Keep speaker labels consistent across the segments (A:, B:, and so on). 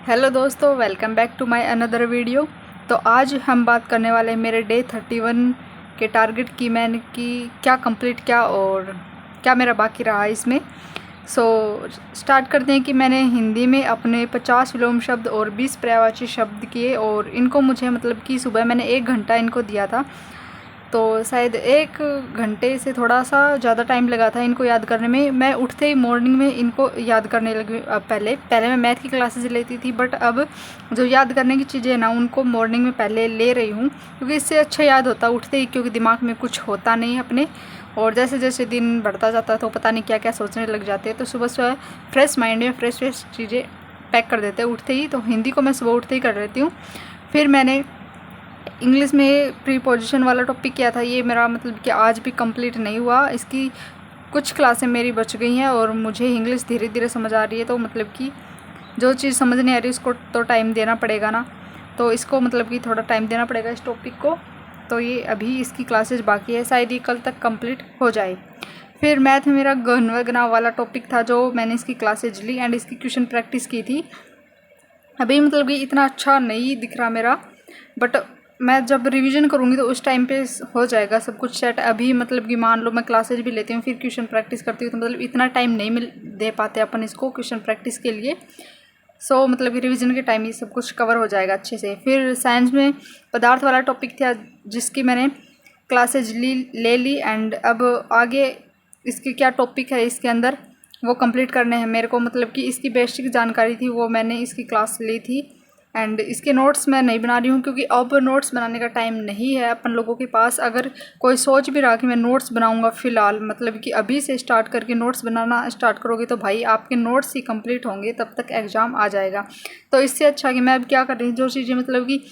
A: Hello दोस्तों, welcome back to my another video. तो आज हम बात करने वाले हैं मेरे डे 31 के टारगेट की, मैंने की क्या कंप्लीट किया और क्या मेरा बाकी रहा इसमें। स्टार्ट करते हैं कि मैंने हिंदी में अपने 50 विलोम शब्द और 20 पर्यायवाची शब्द किए और इनको मुझे मतलब कि सुबह मैंने 1 घंटा इनको दिया था, तो शायद 1 घंटे से थोड़ा सा ज़्यादा टाइम लगा था इनको याद करने में। मैं उठते ही मॉर्निंग में इनको याद करने लगी। अब पहले मैं मैथ की क्लासेस लेती थी, बट अब जो याद करने की चीज़ें हैं ना, उनको मॉर्निंग में पहले ले रही हूँ, क्योंकि इससे अच्छा याद होता उठते ही, क्योंकि दिमाग में कुछ होता नहीं है अपने। और जैसे जैसे दिन बढ़ता जाता है तो पता नहीं क्या क्या सोचने लग जाते हैं, तो सुबह सुबह फ्रेश माइंड में फ्रेश चीज़ें पैक कर देते हैं उठते ही। तो हिंदी को मैं सुबह उठते ही कर लेती हूँ। फिर मैंने इंग्लिश में प्रीपोजिशन वाला टॉपिक किया था। ये मेरा मतलब कि आज भी कंप्लीट नहीं हुआ। इसकी कुछ क्लासें मेरी बच गई हैं और मुझे इंग्लिश धीरे धीरे समझ आ रही है, तो मतलब कि जो चीज़ समझ नहीं आ रही उसको तो टाइम देना पड़ेगा ना, तो इसको मतलब कि थोड़ा टाइम देना पड़ेगा इस टॉपिक को। तो ये अभी इसकी क्लासेस बाकी है, शायद ये कल तक कंप्लीट हो जाए। फिर मैथ में मेरा घनवग्ना वाला टॉपिक था, जो मैंने इसकी क्लासेज ली एंड इसकी क्वेश्चन प्रैक्टिस की थी। अभी मतलब कि इतना अच्छा नहीं दिख रहा मेरा, बट मैं जब रिवीजन करूँगी तो उस टाइम पे हो जाएगा सब कुछ सेट। अभी मतलब कि मान लो मैं क्लासेज भी लेती हूँ फिर क्वेश्चन प्रैक्टिस करती हूँ, तो मतलब इतना टाइम नहीं मिल दे पाते अपन इसको क्वेश्चन प्रैक्टिस के लिए। मतलब कि रिवीजन के टाइम ये सब कुछ कवर हो जाएगा अच्छे से। फिर साइंस में पदार्थ वाला टॉपिक था, जिसकी मैंने क्लासेज ले ली एंड अब आगे इसके क्या टॉपिक है इसके अंदर वो कंप्लीट करने हैं मेरे को। मतलब कि इसकी बेसिक जानकारी थी वो मैंने इसकी क्लास ली थी एंड इसके नोट्स मैं नहीं बना रही हूँ, क्योंकि अब नोट्स बनाने का टाइम नहीं है अपन लोगों के पास। अगर कोई सोच भी रहा कि मैं नोट्स बनाऊँगा फ़िलहाल, मतलब कि अभी से स्टार्ट करके नोट्स बनाना स्टार्ट करोगे तो भाई आपके नोट्स ही कंप्लीट होंगे, तब तक एग्ज़ाम आ जाएगा। तो इससे अच्छा कि मैं अब क्या कर रही हूँ, जो चीज़ें मतलब कि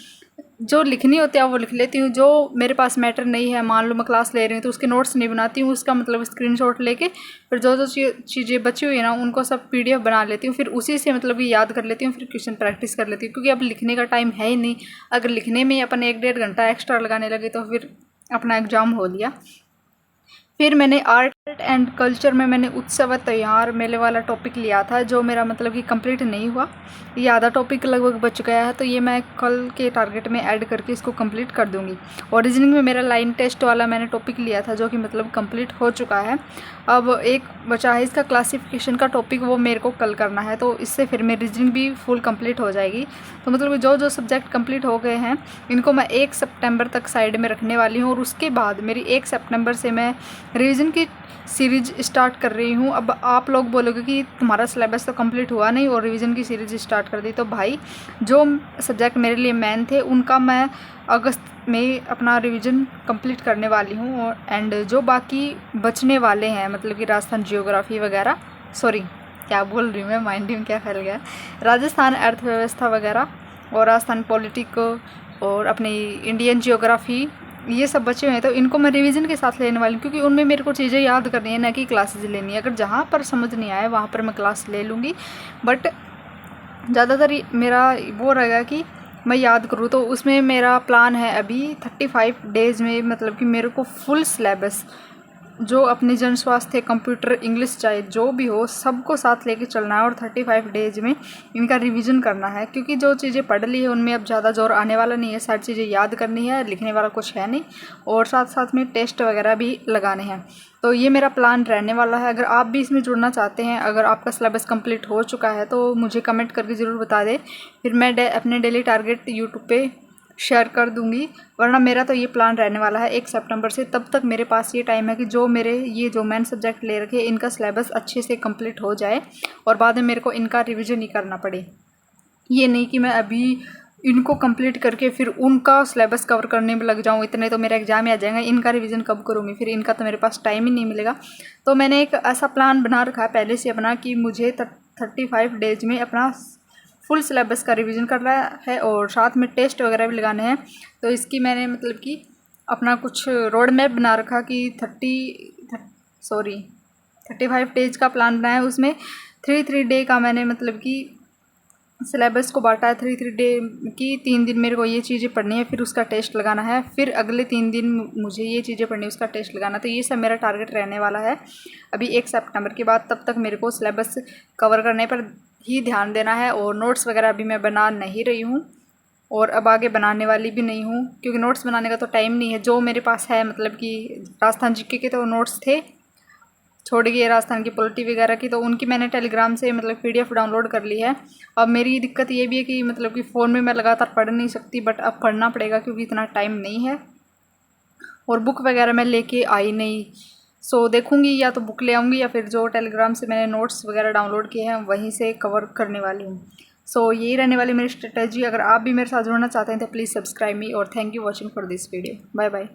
A: जो लिखनी होती है वो लिख लेती हूँ। जो मेरे पास मैटर नहीं है, मान लो मैं क्लास ले रही हूँ तो उसके नोट्स नहीं बनाती हूँ, उसका मतलब स्क्रीनशॉट लेके फिर जो जो चीज़ें बची हुई है ना उनको सब पीडीएफ बना लेती हूँ, फिर उसी से मतलब कि याद कर लेती हूँ, फिर क्वेश्चन प्रैक्टिस कर लेती हूँ, क्योंकि अब लिखने का टाइम है ही नहीं। अगर लिखने में अपन 1-1.5 घंटा एक्स्ट्रा लगाने लगे तो फिर अपना एग्ज़ाम हो लिया। फिर मैंने आर्ट एंड कल्चर में मैंने उत्सव त्योहार मेले वाला टॉपिक लिया था, जो मेरा मतलब कि कंप्लीट नहीं हुआ। ये आधा टॉपिक लगभग बच गया है, तो ये मैं कल के टारगेट में ऐड करके इसको कंप्लीट कर दूंगी। और रीजनिंग में मेरा लाइन टेस्ट वाला मैंने टॉपिक लिया था, जो कि मतलब कंप्लीट हो चुका है। अब एक बचा है इसका क्लासिफिकेशन का टॉपिक, वो मेरे को कल करना है, तो इससे फिर मेरी रीजनिंग भी फुल कंप्लीट हो जाएगी। तो मतलब जो जो सब्जेक्ट कंप्लीट हो गए हैं इनको मैं 1 सितंबर तक साइड में रखने वाली हूँ, और उसके बाद मेरी 1 सितंबर से मैं रिवीजन की सीरीज स्टार्ट कर रही हूँ। अब आप लोग बोलोगे कि तुम्हारा सिलेबस तो कंप्लीट हुआ नहीं और रिवीजन की सीरीज स्टार्ट कर दी, तो भाई जो सब्जेक्ट मेरे लिए मेन थे उनका मैं अगस्त में अपना रिवीजन कंप्लीट करने वाली हूँ। एंड जो बाकी बचने वाले हैं, मतलब कि राजस्थान जियोग्राफी वगैरह, सॉरी क्या बोल रही हूँ मैं, माइंड में क्या फैल गया, राजस्थान अर्थव्यवस्था वगैरह और राजस्थान पॉलिटिक और अपनी इंडियन जियोग्राफी, ये सब बचे हुए हैं, तो इनको मैं रिवीजन के साथ लेने वाली हूँ, क्योंकि उनमें मेरे को चीज़ें याद करनी है, ना कि क्लासेज लेनी है। अगर जहाँ पर समझ नहीं आए वहाँ पर मैं क्लास ले लूँगी, बट ज़्यादातर मेरा वो रहेगा कि मैं याद करूँ। तो उसमें मेरा प्लान है अभी 35 डेज़ में, मतलब कि मेरे को फुल सिलेबस जो अपनी जन स्वास्थ्य, कंप्यूटर, इंग्लिश, चाहे जो भी हो, सबको साथ लेके चलना है और 35 डेज में इनका रिवीजन करना है। क्योंकि जो चीज़ें पढ़ ली है उनमें अब ज़्यादा जोर आने वाला नहीं है, सारी चीज़ें याद करनी है, लिखने वाला कुछ है नहीं, और साथ साथ में टेस्ट वगैरह भी लगाने हैं। तो ये मेरा प्लान रहने वाला है। अगर आप भी इसमें जुड़ना चाहते हैं, अगर आपका सिलेबस कंप्लीट हो चुका है तो मुझे कमेंट करके ज़रूर बता दें, फिर मैं अपने डेली टारगेट यूट्यूब पे शेयर कर दूंगी। वरना मेरा तो ये प्लान रहने वाला है 1 सितंबर से, तब तक मेरे पास ये टाइम है कि जो मेरे ये जो मैंने सब्जेक्ट ले रखे इनका सिलेबस अच्छे से कंप्लीट हो जाए और बाद में मेरे को इनका रिवीजन ही करना पड़े। ये नहीं कि मैं अभी इनको कंप्लीट करके फिर उनका सिलेबस कवर करने में लग जाऊँ, इतने तो मेरा एग्जाम ही आ जाएगा, इनका रिवीजन कब करूँगी, फिर इनका तो मेरे पास टाइम ही नहीं मिलेगा। तो मैंने एक ऐसा प्लान बना रखा है पहले से अपना, कि मुझे 35 डेज में अपना फुल सिलेबस का रिवीजन करना है और साथ में टेस्ट वगैरह भी लगाने हैं। तो इसकी मैंने मतलब कि अपना कुछ रोड मैप बना रखा कि 35 डेज का प्लान बनाया है। उसमें 3 डे का मैंने मतलब कि सिलेबस को बांटा है। 3 डे की 3 दिन मेरे को ये चीज़ें पढ़नी है, फिर उसका टेस्ट लगाना है, फिर अगले 3 दिन मुझे ये चीज़ें पढ़नी है, उसका टेस्ट लगाना। तो ये सब मेरा टारगेट रहने वाला है अभी 1 सितंबर के बाद। तब तक मेरे को सिलेबस कवर करने पर ही ध्यान देना है। और नोट्स वगैरह अभी मैं बना नहीं रही हूँ और अब आगे बनाने वाली भी नहीं हूँ, क्योंकि नोट्स बनाने का तो टाइम नहीं है। जो मेरे पास है मतलब कि राजस्थान जीके के तो नोट्स थे, छोड़ गई राजस्थान की पॉलिटी वगैरह की, तो उनकी मैंने टेलीग्राम से मतलब PDF डाउनलोड कर ली है। अब मेरी दिक्कत ये भी है कि मतलब कि फ़ोन में मैं लगातार पढ़ नहीं सकती, बट अब पढ़ना पड़ेगा क्योंकि इतना टाइम नहीं है और बुक वगैरह मैं लेके आई नहीं। सो देखूँगी, या तो बुक ले आऊँगी या फिर जो टेलीग्राम से मैंने नोट्स वगैरह डाउनलोड किए हैं वहीं से कवर करने वाली हूँ। सो यही रहने वाली मेरी स्ट्रेटजी। अगर आप भी मेरे साथ जुड़ना चाहते हैं तो प्लीज़ सब्सक्राइब मी और thank you watching for this video. Bye bye.